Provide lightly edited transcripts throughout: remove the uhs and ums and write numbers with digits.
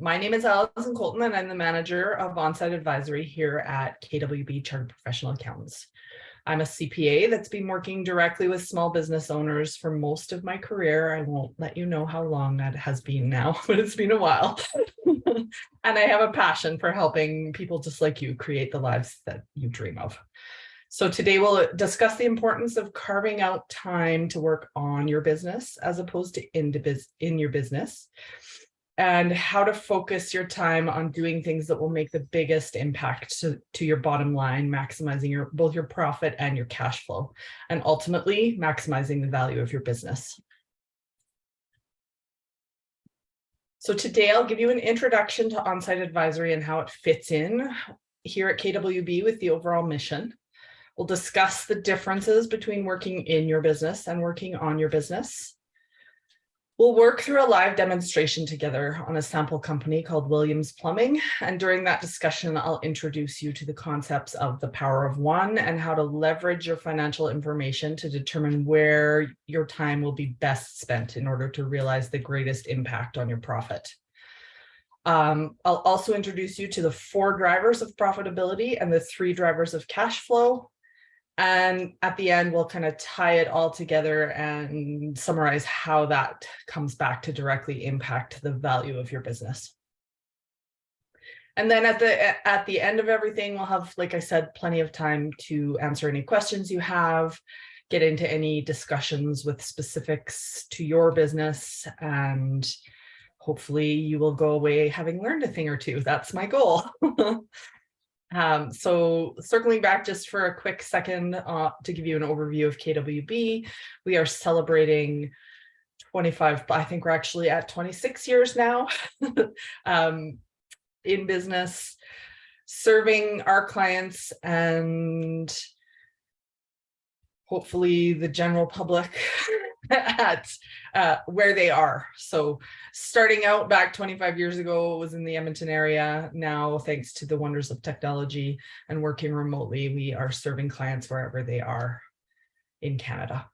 My name is Alison and I'm the manager of on-site advisory here at KWB Chartered Professional Accountants. I'm a CPA that's been working directly with small business owners for most of my career. I won't let you know how long that has been now, but it's been a while. And I have a passion for helping people just like you create the lives that you dream of. So today we'll discuss the importance of carving out time to work on your business as opposed to in your business, and how to focus your time on doing things that will make the biggest impact to your bottom line, maximizing both your profit and your cash flow, and ultimately maximizing the value of your business. So today I'll give you an introduction to on-site advisory and how it fits in here at KWB with the overall mission. We'll discuss the differences between working in your business and working on your business. We'll work through a live demonstration together on a sample company called Williams Plumbing. And during that discussion, I'll introduce you to the concepts of the power of one and how to leverage your financial information to determine where your time will be best spent in order to realize the greatest impact on your profit. I'll also introduce you to the 4 drivers of profitability and the 3 drivers of cash flow. And at the end, we'll kind of tie it all together and summarize how that comes back to directly impact the value of your business. And then at the end of everything, we'll have, like I said, plenty of time to answer any questions you have, get into any discussions with specifics to your business, and hopefully you will go away having learned a thing or two. That's my goal. So circling back just for a quick second to give you an overview of KWB, we are celebrating 25, I think we're actually at 26 years now in business, serving our clients and hopefully the general public at where they are. So starting out back 25 years ago, it was in the Edmonton area. Now, thanks to the wonders of technology and working remotely, we are serving clients wherever they are in Canada.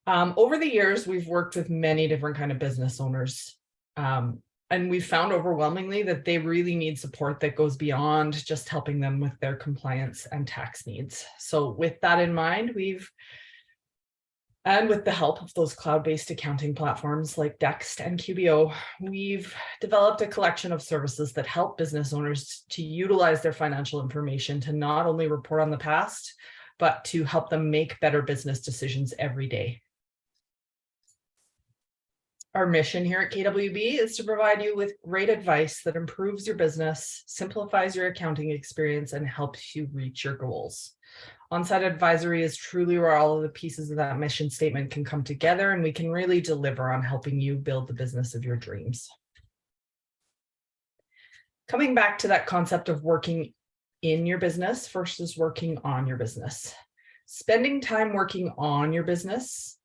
Over the years, we've worked with many different kind of business owners. And we've found overwhelmingly that they really need support that goes beyond just helping them with their compliance and tax needs. So with that in mind, and with the help of those cloud-based accounting platforms like Dext and QBO, we've developed a collection of services that help business owners to utilize their financial information to not only report on the past, but to help them make better business decisions every day. Our mission here at KWB is to provide you with great advice that improves your business, simplifies your accounting experience, and helps you reach your goals. On-site advisory is truly where all of the pieces of that mission statement can come together, and we can really deliver on helping you build the business of your dreams. Coming back to that concept of working in your business versus working on your business. Spending time working on your business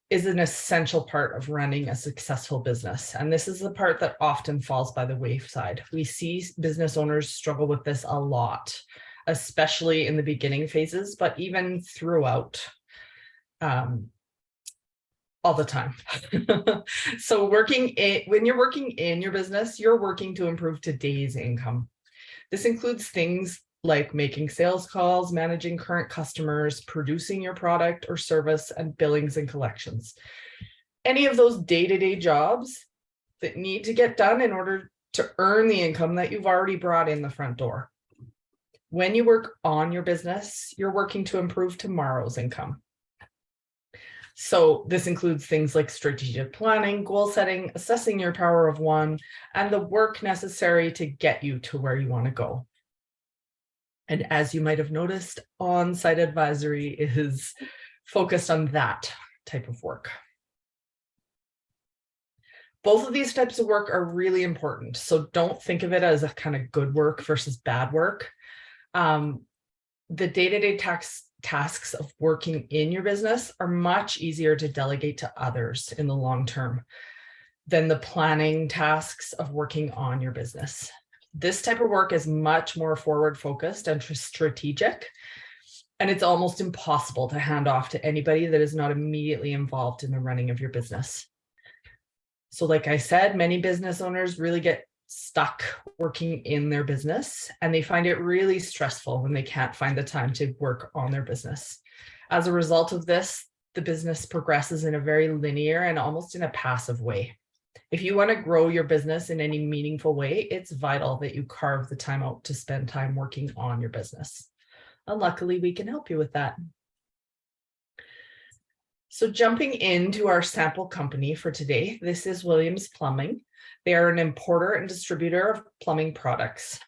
is an essential part of running a successful business. And this is the part that often falls by the wayside. We see business owners struggle with this a lot, especially in the beginning phases, but even throughout, all the time. So when you're working in your business, you're working to improve today's income. This includes things like making sales calls, managing current customers, producing your product or service, and billings and collections. Any of those day-to-day jobs that need to get done in order to earn the income that you've already brought in the front door. When you work on your business, you're working to improve tomorrow's income. So this includes things like strategic planning, goal setting, assessing your power of one, and the work necessary to get you to where you want to go. And as you might have noticed, on-site advisory is focused on that type of work. Both of these types of work are really important. So don't think of it as a kind of good work versus bad work. The day-to-day tasks of working in your business are much easier to delegate to others in the long term than the planning tasks of working on your business. This type of work is much more forward-focused and strategic, and it's almost impossible to hand off to anybody that is not immediately involved in the running of your business. So like I said, many business owners really get stuck working in their business, and they find it really stressful when they can't find the time to work on their business. As a result of this, the business progresses in a very linear and almost in a passive way. If you want to grow your business in any meaningful way, it's vital that you carve the time out to spend time working on your business. And luckily, we can help you with that. So jumping into our sample company for today, this is Williams Plumbing. They are an importer and distributor of plumbing products.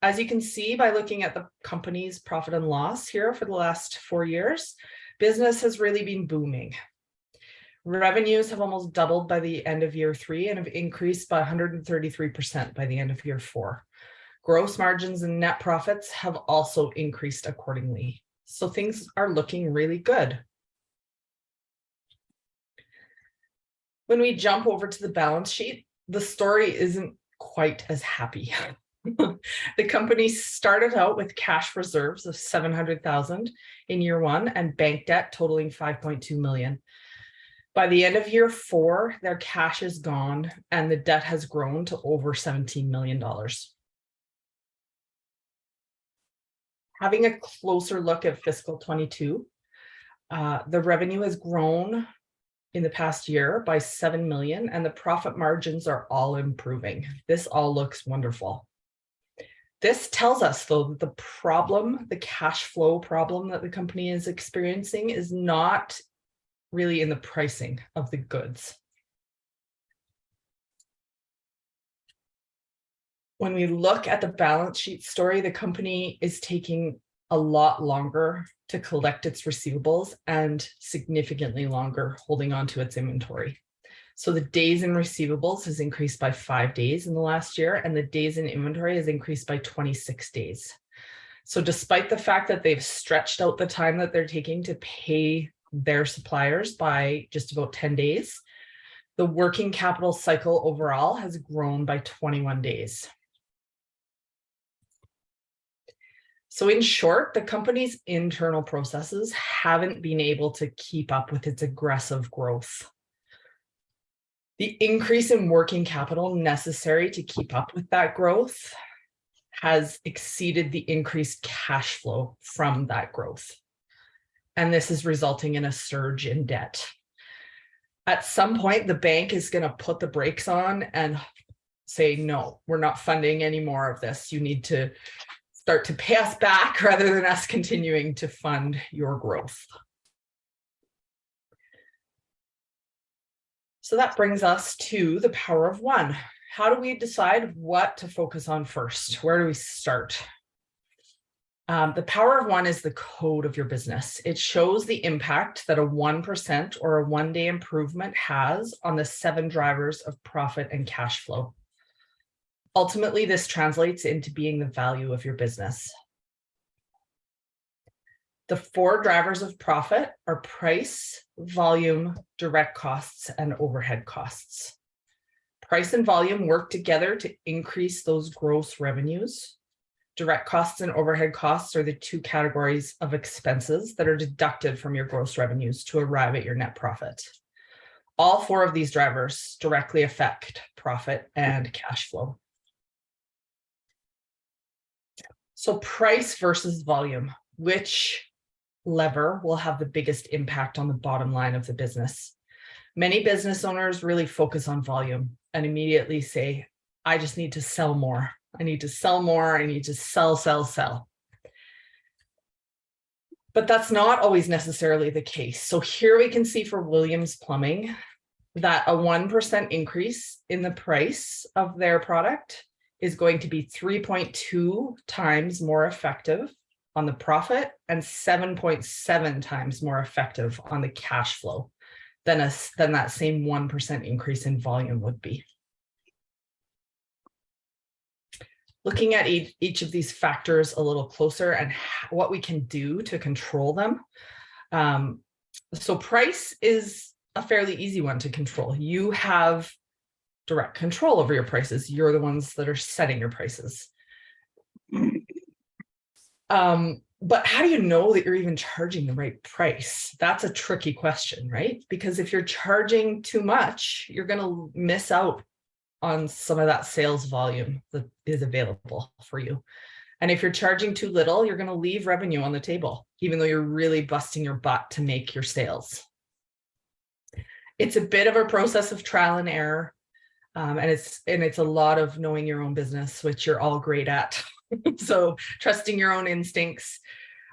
As you can see by looking at the company's profit and loss here for the last 4 years, business has really been booming. Revenues have almost doubled by the end of year 3 and have increased by 133% by the end of year 4. Gross margins and net profits have also increased accordingly. So things are looking really good. When we jump over to the balance sheet, the story isn't quite as happy. The company started out with cash reserves of $700,000 in year 1 and bank debt totaling $5.2 million. By the end of year 4, their cash is gone and the debt has grown to over $17 million. Having a closer look at fiscal 22, the revenue has grown in the past year by 7 million, and the profit margins are all improving. This all looks wonderful. This tells us, though, that the cash flow problem that the company is experiencing is not really in the pricing of the goods. When we look at the balance sheet story, the company is taking a lot longer to collect its receivables and significantly longer holding on to its inventory. So the days in receivables has increased by 5 days in the last year, and the days in inventory has increased by 26 days. So despite the fact that they've stretched out the time that they're taking to pay their suppliers by just about 10 days, the working capital cycle overall has grown by 21 days. So in short, the company's internal processes haven't been able to keep up with its aggressive growth. The increase in working capital necessary to keep up with that growth has exceeded the increased cash flow from that growth. And this is resulting in a surge in debt. At some point, the bank is going to put the brakes on and say, no, we're not funding any more of this. You need to start to pay us back rather than us continuing to fund your growth. So that brings us to the power of one. How do we decide what to focus on first? Where do we start? The power of one is the code of your business. It shows the impact that a 1% or a one-day improvement has on the 7 drivers of profit and cash flow. Ultimately, this translates into being the value of your business. The 4 drivers of profit are price, volume, direct costs, and overhead costs. Price and volume work together to increase those gross revenues. Direct costs and overhead costs are the 2 categories of expenses that are deducted from your gross revenues to arrive at your net profit. All 4 of these drivers directly affect profit and cash flow. So price versus volume, which lever will have the biggest impact on the bottom line of the business? Many business owners really focus on volume and immediately say, I just need to sell more. I need to sell more. I need to sell. But that's not always necessarily the case. So here we can see for Williams Plumbing that a 1% increase in the price of their product is going to be 3.2 times more effective on the profit and 7.7 times more effective on the cash flow than that same 1% increase in volume would be. Looking at each of these factors a little closer and what we can do to control them. So price is a fairly easy one to control. You have direct control over your prices. You're the ones that are setting your prices. But how do you know that you're even charging the right price? That's a tricky question, right? Because if you're charging too much, you're going to miss out on some of that sales volume that is available for you. And if you're charging too little, you're going to leave revenue on the table, even though you're really busting your butt to make your sales. It's a bit of a process of trial and error. And it's a lot of knowing your own business, which you're all great at. So trusting your own instincts,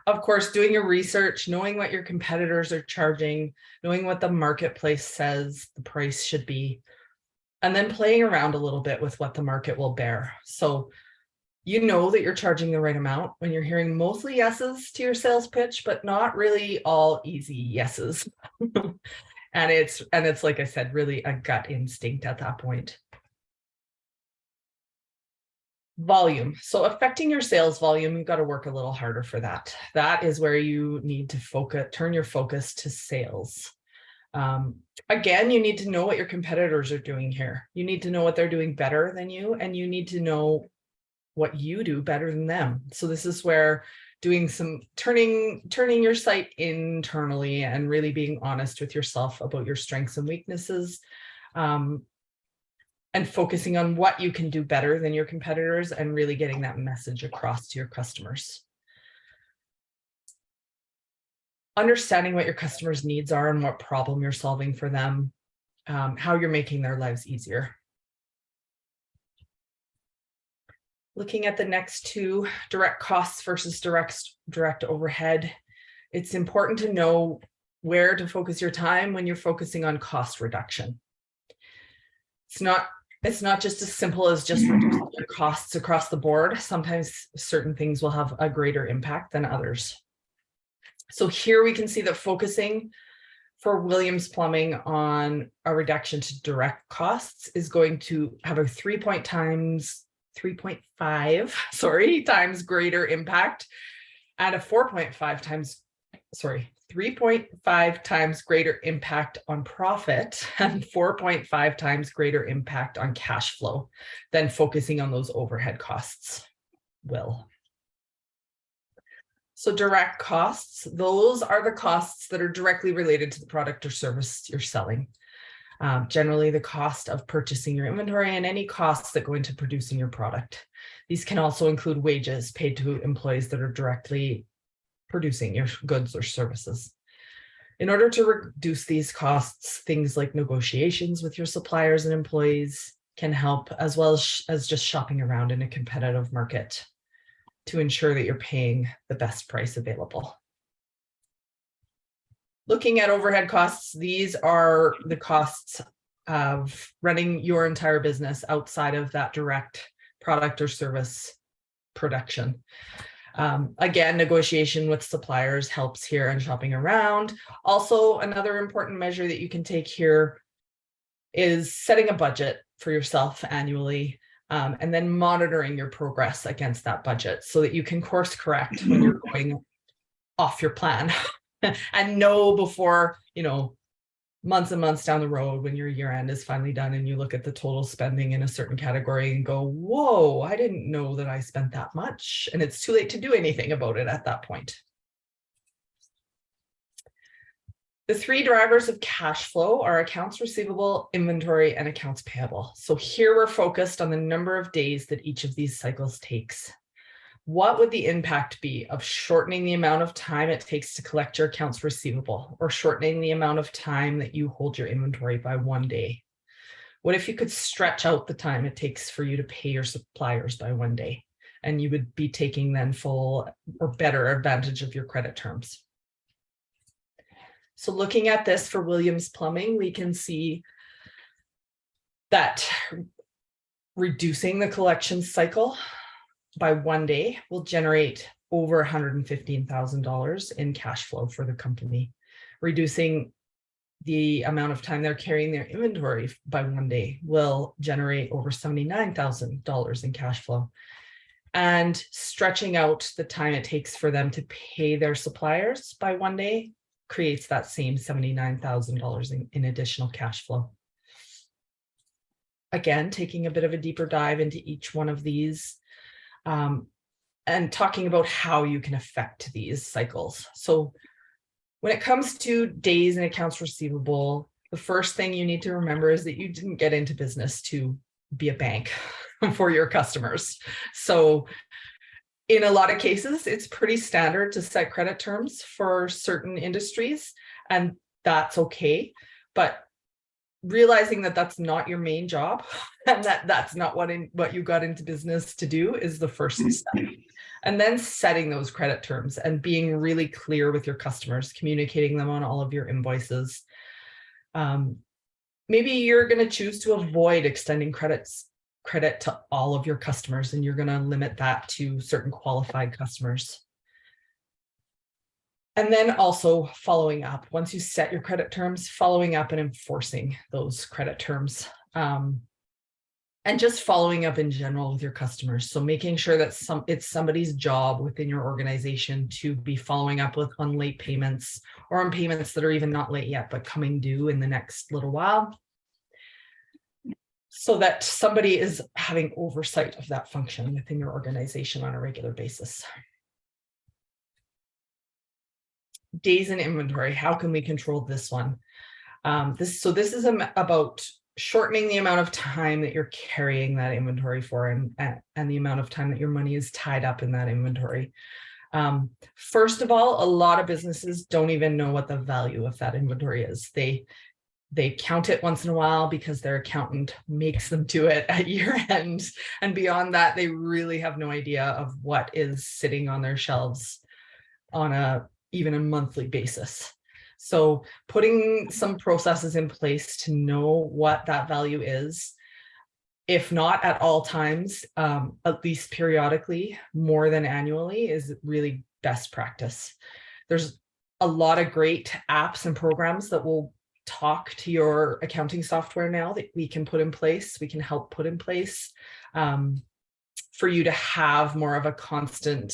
of course, doing your research, knowing what your competitors are charging, knowing what the marketplace says the price should be, and then playing around a little bit with what the market will bear. So you know that you're charging the right amount when you're hearing mostly yeses to your sales pitch, but not really all easy yeses. And it's like I said, really a gut instinct at that point. Volume. So affecting your sales volume, you've got to work a little harder for that. That is where you need to focus, turn your focus to sales. Again, you need to know what your competitors are doing here. You need to know what they're doing better than you, and you need to know what you do better than them. So this is where doing some turning your sight internally and really being honest with yourself about your strengths and weaknesses, and focusing on what you can do better than your competitors and really getting that message across to your customers. Understanding what your customers' needs are and what problem you're solving for them, how you're making their lives easier. Looking at the next two, direct costs versus direct overhead. It's important to know where to focus your time when you're focusing on cost reduction. It's not just as simple as just reducing your costs across the board. Sometimes certain things will have a greater impact than others. So here we can see that focusing for Williams Plumbing on a reduction to direct costs is going to have a 3.5 times greater impact, and a 3.5 times greater impact on profit, and 4.5 times greater impact on cash flow than focusing on those overhead costs will. So direct costs, those are the costs that are directly related to the product or service you're selling. Generally the cost of purchasing your inventory and any costs that go into producing your product. These can also include wages paid to employees that are directly producing your goods or services. In order to reduce these costs, things like negotiations with your suppliers and employees can help, as well as just shopping around in a competitive market to ensure that you're paying the best price available. Looking at overhead costs, these are the costs of running your entire business outside of that direct product or service production. Again, negotiation with suppliers helps here and shopping around. Also, another important measure that you can take here is setting a budget for yourself annually, and then monitoring your progress against that budget so that you can course correct when you're going off your plan and know before, months and months down the road when your year end is finally done and you look at the total spending in a certain category and go, whoa, I didn't know that I spent that much. And it's too late to do anything about it at that point. The three drivers of cash flow are accounts receivable, inventory, and accounts payable. So here we're focused on the number of days that each of these cycles takes. What would the impact be of shortening the amount of time it takes to collect your accounts receivable, or shortening the amount of time that you hold your inventory by 1 day? What if you could stretch out the time it takes for you to pay your suppliers by 1 day, and you would be taking then full or better advantage of your credit terms? So looking at this for Williams Plumbing, we can see that reducing the collection cycle by 1 day will generate over $115,000 in cash flow for the company. Reducing the amount of time they're carrying their inventory by 1 day will generate over $79,000 in cash flow. And stretching out the time it takes for them to pay their suppliers by 1 day creates that same $79,000 in additional cash flow. Again, taking a bit of a deeper dive into each one of these. and talking about how you can affect these cycles. So when it comes to days in accounts receivable, the first thing you need to remember is that you didn't get into business to be a bank for your customers. So in a lot of cases, it's pretty standard to set credit terms for certain industries, and that's okay. But realizing that that's not your main job and that's not what you got into business to do is the first step. And then setting those credit terms and being really clear with your customers, communicating them on all of your invoices. Maybe you're going to choose to avoid extending credit to all of your customers, and you're going to limit that to certain qualified customers. And then also following up, once you set your credit terms, following up and enforcing those credit terms. And just following up in general with your customers. So making sure that it's somebody's job within your organization to be following up on late payments, or on payments that are even not late yet, but coming due in the next little while, so that somebody is having oversight of that function within your organization on a regular basis. Days in inventory, how can we control this one? This is about shortening the amount of time that you're carrying that inventory for, and the amount of time that your money is tied up in that inventory. First of all, a lot of businesses don't even know what the value of that inventory is. They count it once in a while because their accountant makes them do it at year end. And beyond that, they really have no idea of what is sitting on their shelves on even a monthly basis. So putting some processes in place to know what that value is, if not at all times, at least periodically, more than annually, is really best practice. There's a lot of great apps and programs that will talk to your accounting software now that we can help put in place for you to have more of a constant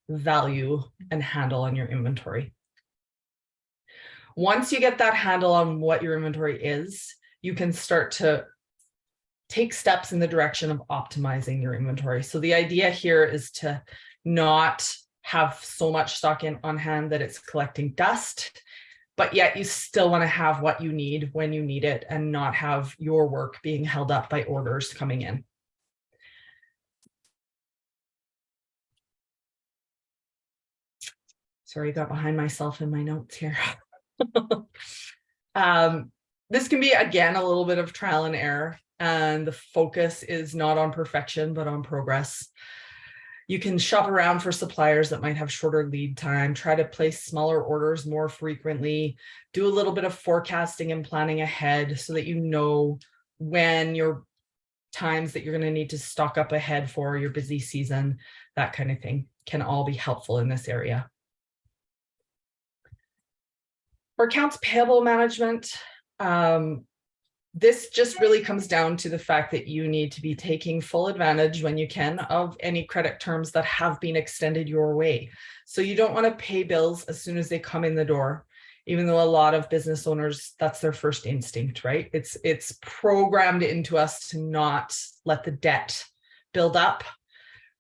value and handle on your inventory. Once you get that handle on what your inventory is, you can start to take steps in the direction of optimizing your inventory. So the idea here is to not have so much stock on hand that it's collecting dust, but yet you still want to have what you need when you need it, and not have your work being held up by orders coming in. Sorry, I got behind myself in my notes here. This can be, again, a little bit of trial and error, and the focus is not on perfection, but on progress. You can shop around for suppliers that might have shorter lead time, try to place smaller orders more frequently, do a little bit of forecasting and planning ahead so that you know when your times that you're going to need to stock up ahead for your busy season, that kind of thing can all be helpful in this area. For accounts payable management, this just really comes down to the fact that you need to be taking full advantage when you can of any credit terms that have been extended your way. So you don't want to pay bills as soon as they come in the door, even though a lot of business owners, that's their first instinct, right? It's programmed into us to not let the debt build up.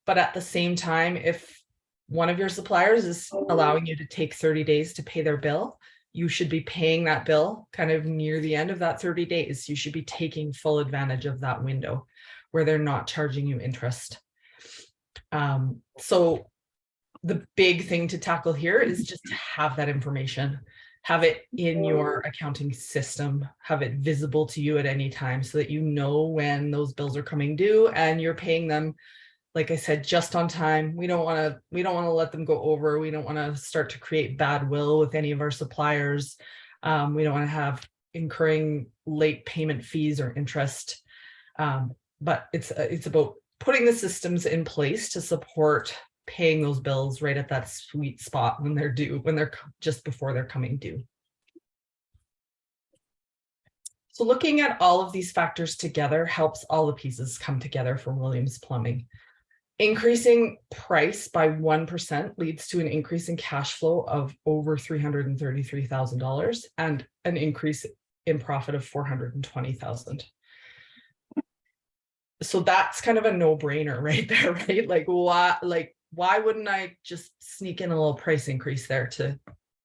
But at the same time, if one of your suppliers is allowing you to take 30 days to pay their bill, you should be paying that bill kind of near the end of that 30 days. You should be taking full advantage of that window where they're not charging you interest. So the big thing to tackle here is just to have that information, have it in your accounting system, have it visible to you at any time so that you know when those bills are coming due and you're paying them, like I said, just on time. We don't want to let them go over. We don't want to start to create bad will with any of our suppliers. We don't want to have incurring late payment fees or interest. But it's about putting the systems in place to support paying those bills right at that sweet spot when they're due, when they're just before they're coming due. So looking at all of these factors together helps all the pieces come together for Williams Plumbing. Increasing price by 1% leads to an increase in cash flow of over $333,000 and an increase in profit of $420,000. So that's kind of a no-brainer right there, right? Like what? Like why wouldn't I just sneak in a little price increase there to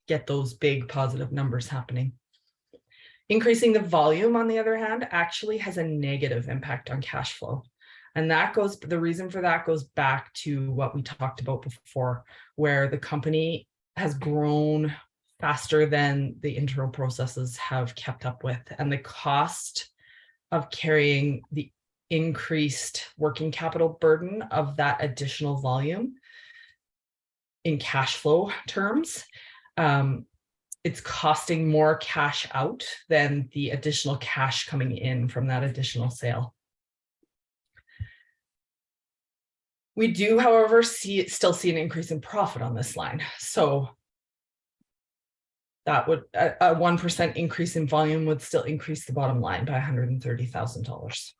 get those big positive numbers happening? Increasing the volume, on the other hand, actually has a negative impact on cash flow. And the reason for that goes back to what we talked about before, where the company has grown faster than the internal processes have kept up with. And the cost of carrying the increased working capital burden of that additional volume in cash flow terms, it's costing more cash out than the additional cash coming in from that additional sale. We do, however, still see an increase in profit on this line. So that would, a 1% increase in volume would still increase the bottom line by $130,000.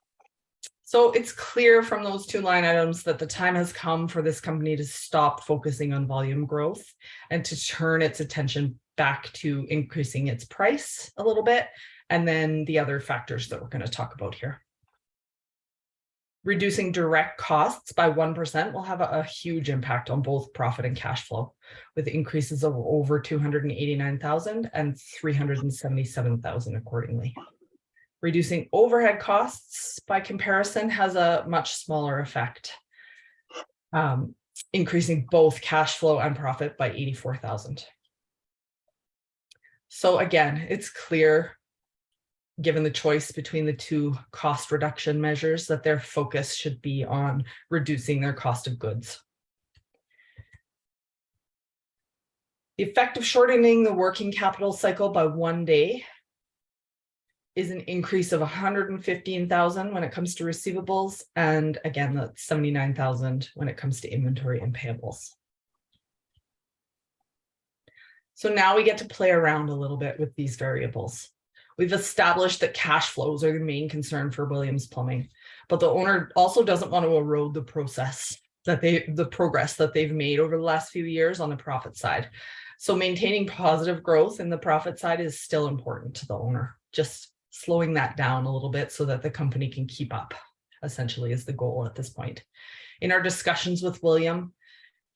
So it's clear from those two line items that the time has come for this company to stop focusing on volume growth and to turn its attention back to increasing its price a little bit, and then the other factors that we're going to talk about here. Reducing direct costs by 1% will have a huge impact on both profit and cash flow, with increases of over $289,000 and $377,000 accordingly. Reducing overhead costs by comparison has a much smaller effect, increasing both cash flow and profit by $84,000. So again, it's clear, given the choice between the two cost reduction measures, that their focus should be on reducing their cost of goods. The effect of shortening the working capital cycle by 1 day is an increase of $115,000 when it comes to receivables, and again, that's $79,000 when it comes to inventory and payables. So now we get to play around a little bit with these variables. We've established that cash flows are the main concern for Williams Plumbing, but the owner also doesn't want to erode the progress that they've made over the last few years on the profit side. So maintaining positive growth in the profit side is still important to the owner. Just slowing that down a little bit so that the company can keep up, essentially, is the goal at this point. In our discussions with William,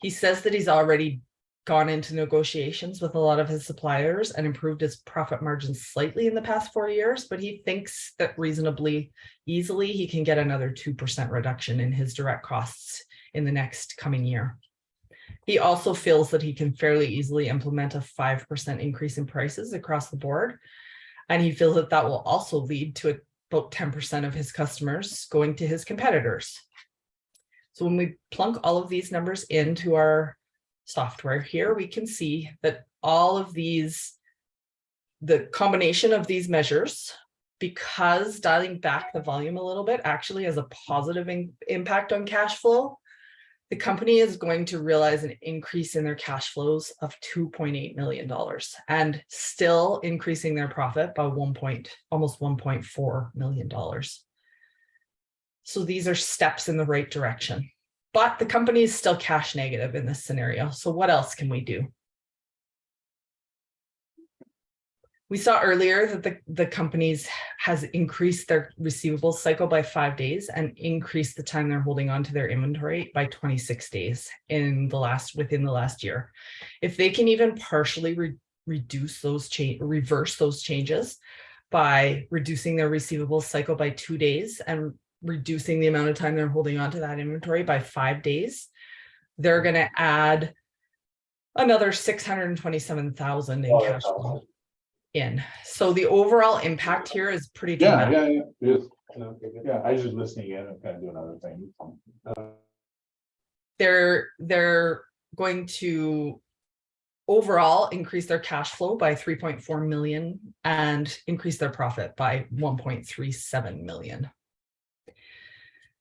he says that he's already gone into negotiations with a lot of his suppliers and improved his profit margins slightly in the past 4 years, but he thinks that reasonably easily he can get another 2% reduction in his direct costs in the next coming year. He also feels that he can fairly easily implement a 5% increase in prices across the board, and he feels that that will also lead to about 10% of his customers going to his competitors. So when we plunk all of these numbers into our software here, we can see that all of these, the combination of these measures, because dialing back the volume a little bit actually has a positive impact on cash flow, the company is going to realize an increase in their cash flows of $2.8 million and still increasing their profit by almost $1.4 million. So these are steps in the right direction. But the company is still cash negative in this scenario. So what else can we do? We saw earlier that the companies has increased their receivables cycle by 5 days and increased the time they're holding on to their inventory by 26 days within the last year. If they can even partially reverse those changes by reducing their receivables cycle by 2 days and reducing the amount of time they're holding on to that inventory by 5 days, they're going to add another $627,000 in cash flow in. So the overall impact here is pretty dramatic. Yeah, I was just listening in and kind of doing other things. They're going to overall increase their cash flow by $3.4 million and increase their profit by $1.37 million.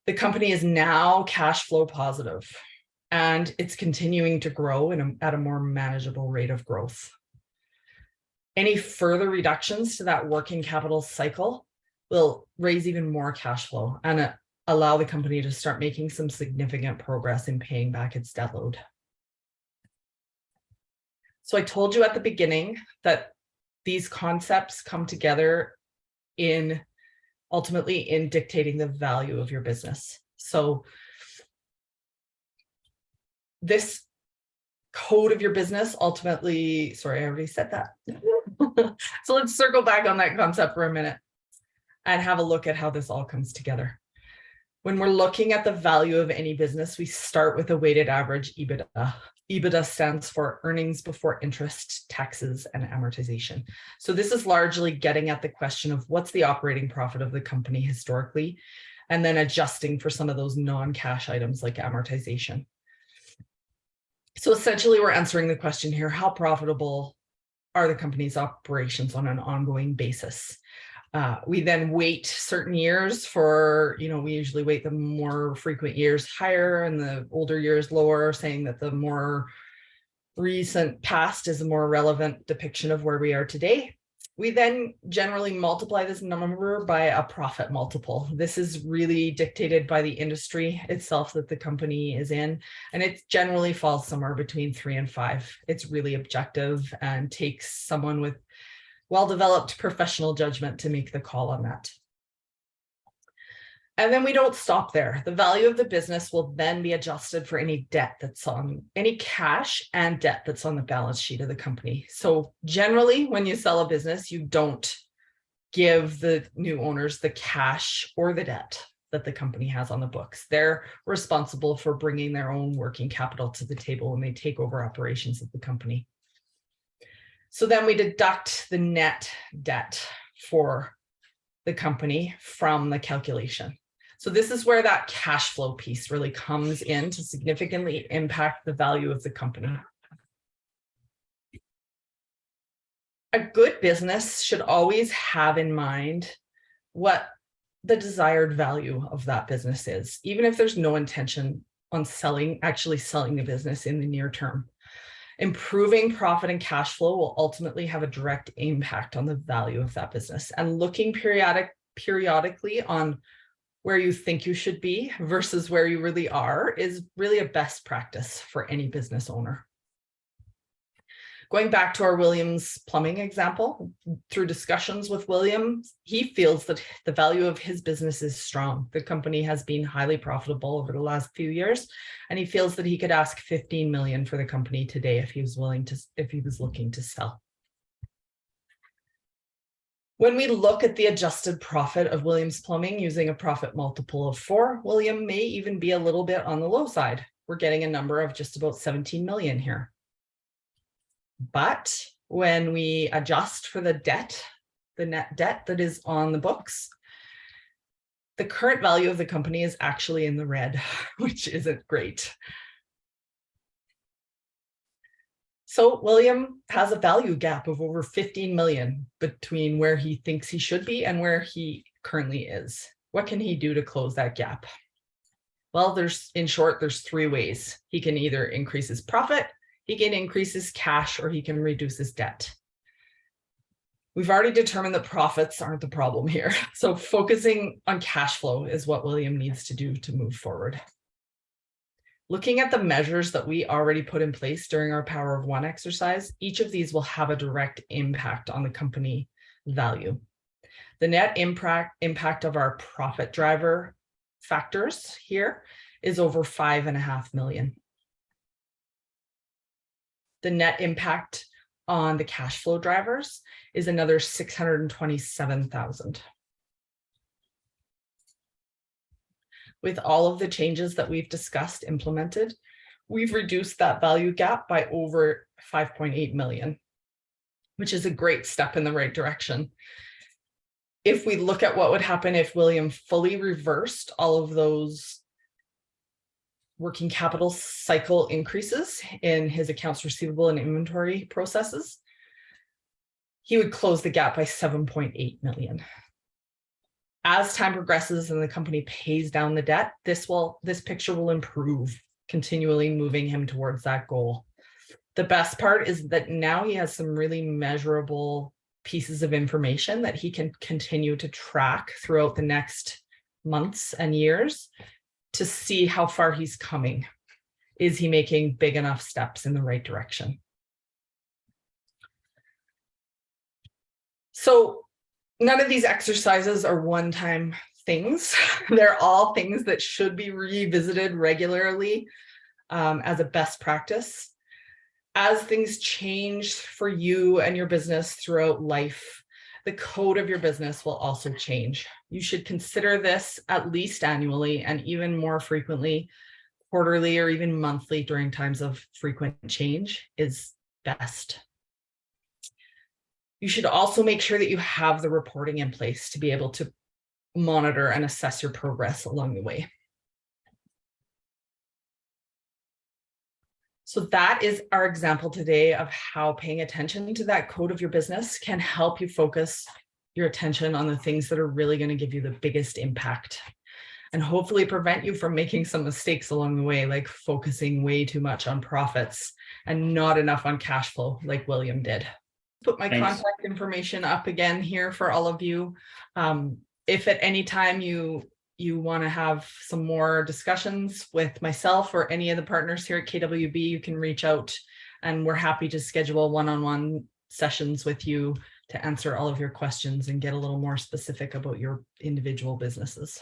The company is now cash flow positive, and it's continuing to grow at a more manageable rate of growth. Any further reductions to that working capital cycle will raise even more cash flow and allow the company to start making some significant progress in paying back its debt load. So I told you at the beginning that these concepts come together ultimately in dictating the value of your business. So This code of your business ultimately, sorry, I already said that. So let's circle back on that concept for a minute and have a look at how this all comes together. When we're looking at the value of any business, we start with a weighted average EBITDA. EBITDA stands for earnings before interest, taxes, and amortization. So this is largely getting at the question of what's the operating profit of the company historically, and then adjusting for some of those non-cash items like amortization. So essentially, we're answering the question here, how profitable are the company's operations on an ongoing basis? We then weight certain years for, we usually weight the more frequent years higher and the older years lower, saying that the more recent past is a more relevant depiction of where we are today. We then generally multiply this number by a profit multiple. This is really dictated by the industry itself that the company is in, and it generally falls somewhere between 3 and 5. It's really objective and takes someone with well-developed professional judgment to make the call on that. And then we don't stop there. The value of the business will then be adjusted for any debt that's on, any cash and debt that's on the balance sheet of the company. So generally, when you sell a business, you don't give the new owners the cash or the debt that the company has on the books. They're responsible for bringing their own working capital to the table when they take over operations of the company. So then we deduct the net debt for the company from the calculation. So this is where that cash flow piece really comes in to significantly impact the value of the company. A good business should always have in mind what the desired value of that business is, even if there's no intention on actually selling the business in the near term. Improving profit and cash flow will ultimately have a direct impact on the value of that business. And looking periodically on where you think you should be versus where you really are is really a best practice for any business owner. Going back to our Williams plumbing example, through discussions with William, he feels that the value of his business is strong. The company has been highly profitable over the last few years, and he feels that he could ask 15 million for the company today if he was looking to sell. When we look at the adjusted profit of Williams Plumbing using a profit multiple of 4, William may even be a little bit on the low side. We're getting a number of just about 17 million here. But when we adjust for the debt, the net debt that is on the books, the current value of the company is actually in the red, which isn't great. So William has a value gap of over 15 million between where he thinks he should be and where he currently is. What can he do to close that gap? Well, in short, there's 3 ways. He can either increase his profit, he can increase his cash, or he can reduce his debt. We've already determined that profits aren't the problem here. So focusing on cash flow is what William needs to do to move forward. Looking at the measures that we already put in place during our Power of One exercise, each of these will have a direct impact on the company value. The net impact of our profit driver factors here is over 5.5 million. The net impact on the cash flow drivers is another 627,000. With all of the changes that we've discussed implemented, we've reduced that value gap by over 5.8 million, which is a great step in the right direction. If we look at what would happen if William fully reversed all of those working capital cycle increases in his accounts receivable and inventory processes, he would close the gap by 7.8 million. As time progresses and the company pays down the debt, this picture will improve, continually moving him towards that goal. The best part is that now he has some really measurable pieces of information that he can continue to track throughout the next months and years to see how far he's coming. Is he making big enough steps in the right direction? So none of these exercises are one-time things. They're all things that should be revisited regularly as a best practice. As things change for you and your business throughout life, the code of your business will also change. You should consider this at least annually and even more frequently, quarterly or even monthly during times of frequent change is best. You should also make sure that you have the reporting in place to be able to monitor and assess your progress along the way. So that is our example today of how paying attention to that code of your business can help you focus your attention on the things that are really going to give you the biggest impact and hopefully prevent you from making some mistakes along the way, like focusing way too much on profits and not enough on cash flow like William did. Put my contact information up again here for all of you. If at any time you want to have some more discussions with myself or any of the partners here at KWB, you can reach out and we're happy to schedule one-on-one sessions with you to answer all of your questions and get a little more specific about your individual businesses.